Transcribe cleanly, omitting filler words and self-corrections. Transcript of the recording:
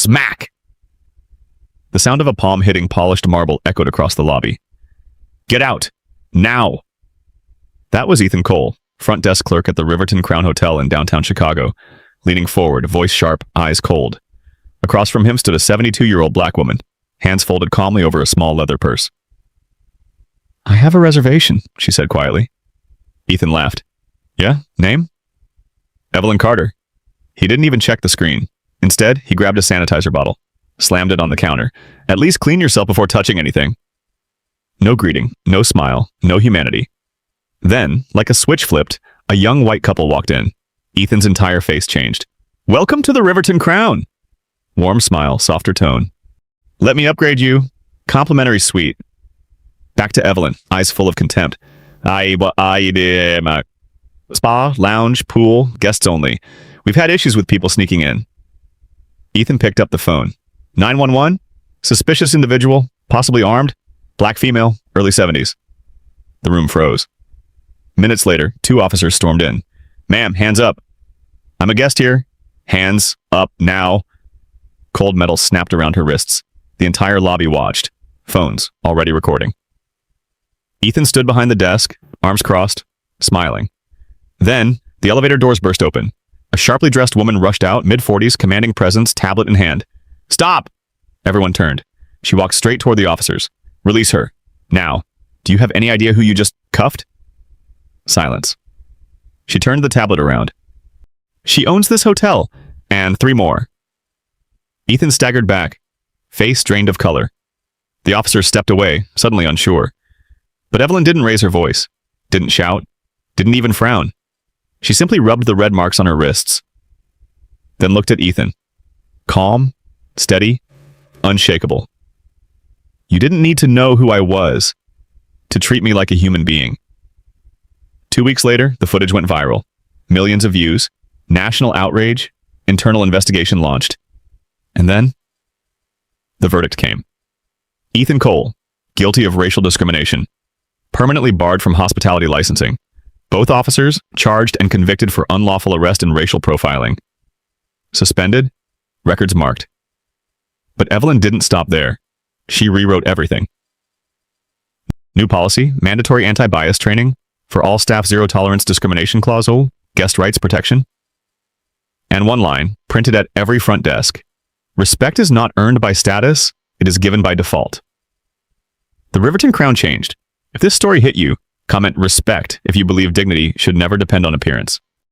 Smack! The sound of a palm hitting polished marble echoed across the lobby. Get out! Now! That was Ethan Cole, front desk clerk at the Riverton Crown Hotel in downtown Chicago, leaning forward, voice sharp, eyes cold. Across from him stood a 72-year-old black woman, hands folded calmly over a small leather purse. I have a reservation, she said quietly. Ethan laughed. Yeah? Name? Evelyn Carter. He didn't even check the screen. Instead, he grabbed a sanitizer bottle, slammed it on the counter. At least clean yourself before touching anything. No greeting, no smile, no humanity. Then, like a switch flipped, a young white couple walked in. Ethan's entire face changed. Welcome to the Riverton Crown! Warm smile, softer tone. Let me upgrade you. Complimentary suite. Back to Evelyn, eyes full of contempt. Spa, lounge, pool, guests only. We've had issues with people sneaking in. Ethan picked up the phone. 911? Suspicious individual, possibly armed, black female, early 70s. The room froze. Minutes later, 2 officers stormed in. Ma'am, hands up. I'm a guest here. Hands up now. Cold metal snapped around her wrists. The entire lobby watched. Phones already recording. Ethan stood behind the desk, arms crossed, smiling. Then, the elevator doors burst open. A sharply dressed woman rushed out, mid-40s, commanding presence, tablet in hand. Stop! Everyone turned. She walked straight toward the officers. Release her. Now. Do you have any idea who you just cuffed? Silence. She turned the tablet around. She owns this hotel, and 3 more. Ethan staggered back, face drained of color. The officers stepped away, suddenly unsure. But Evelyn didn't raise her voice, didn't shout, didn't even frown. She simply rubbed the red marks on her wrists, then looked at Ethan. Calm, steady, unshakable. You didn't need to know who I was to treat me like a human being. 2 weeks later, the footage went viral. Millions of views, national outrage, internal investigation launched. And then, the verdict came. Ethan Cole, guilty of racial discrimination, permanently barred from hospitality licensing. Both officers charged and convicted for unlawful arrest and racial profiling. Suspended, records marked. But Evelyn didn't stop there. She rewrote everything. New policy, mandatory anti-bias training for all staff, zero tolerance discrimination clause, guest rights protection. And one line, printed at every front desk. Respect is not earned by status, it is given by default. The Riverton Crown changed. If this story hit you, comment respect if you believe dignity should never depend on appearance.